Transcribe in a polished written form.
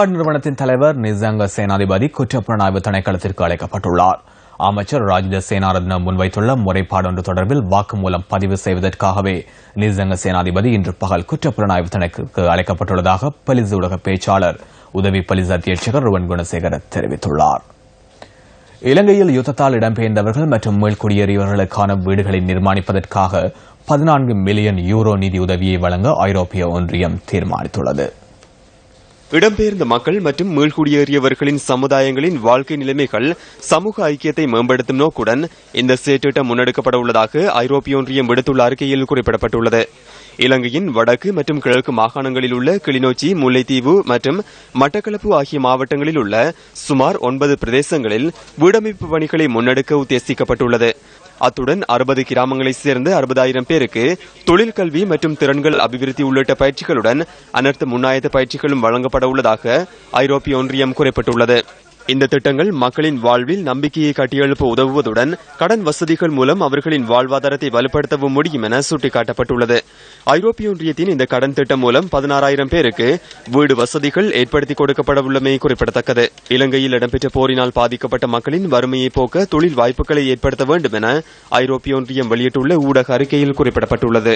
நிறுவனத்தின் தலைவர் நிசங்க சேனாதிபதி குற்றப்புலனாய்வு திணைக்களத்திற்கு அழைக்கப்பட்டுள்ளார். அமைச்சர் ராஜித சேனாரத்ன முன்வைத்துள்ள முறைப்பாடு ஒன்று தொடர்பில் வாக்குமூலம் பதிவு செய்வதற்காகவே நிசங்க சேனாதிபதி இன்று பகல் குற்றப்புலனாய்வு திணைக்களத்திற்கு அழைக்கப்பட்டுள்ளதாக போலீஸ் ஊடக பேச்சாளர் உதவி போலீஸ் அத்தியட்சகர் ருவன் குணசேகர தெரிவித்துள்ளார். இலங்கையில் யுத்தத்தால் இடம்பெயர்ந்தவர்கள் மற்றும் மீள்குடியேறியவர்களுக்கான வீடுகளை நிர்மாணிப்பதற்காக 14 மில்லியன் யூரோ நிதியுதவியை வழங்க ஐரோப்பிய ஒன்றியம் தீர்மானித்துள்ளது. இடம்பெயர்ந்த மக்கள் மற்றும் மீள்குடியேறியவர்களின் சமுதாயங்களின் வாழ்க்கை நிலைமைகள் சமூக ஐக்கியத்தை மேம்படுத்தும் நோக்குடன் இந்த செயற்திட்டம் முன்னெடுக்கப்பட உள்ளதாக ஐரோப்பிய ஒன்றியம் விடுத்துள்ள அறிக்கையில் குறிப்பிடப்பட்டுள்ளது. இலங்கையின் வடக்கு மற்றும் கிழக்கு மாகாணங்களில் உள்ள கிளிநொச்சி, முல்லைத்தீவு மற்றும் மட்டக்களப்பு ஆகிய மாவட்டங்களில் உள்ள சுமார் 9 பிரதேசங்களில் வீடமைப்பு பணிகளை முன்னெடுக்க உத்தேசிக்கப்பட்டுள்ளது. அத்துடன் 60 கிராமங்களைச் சேர்ந்த 60,000 பேருக்கு தொழில் கல்வி மற்றும் திறன்கள் அபிவிருத்தி உள்ளிட்ட பயிற்சிகளுடன் அனர்த்த முன்னாயத்த பயிற்சிகளும் வழங்கப்பட உள்ளதாக ஐரோப்பிய ஒன்றியம் குறிப்பிட்டுள்ளது. இந்த திட்டங்கள் மக்களின் வாழ்வில் நம்பிக்கையை கட்டியெழுப்ப உதவுவதுடன் கடன் வசதிகள் மூலம் அவர்களின் வாழ்வாதாரத்தை வலுப்படுத்தவும் முடியும் என சுட்டிக்காட்டப்பட்டுள்ளது. ஐரோப்பிய ஒன்றியத்தின் இந்த கடன் திட்டம் மூலம் 16,000 பேருக்கு வீடு வசதிகள் ஏற்படுத்தி கொடுக்கப்பட உள்ளமை குறிப்பிடத்தக்கது. இலங்கையில் இடம்பெற்ற போரினால் பாதிக்கப்பட்ட மக்களின் வறுமையை போக்க தொழில் வாய்ப்புகளை ஏற்படுத்த வேண்டும் என ஐரோப்பிய ஒன்றியம் வெளியிட்டுள்ள ஊடக அறிக்கையில் குறிப்பிடப்பட்டுள்ளது.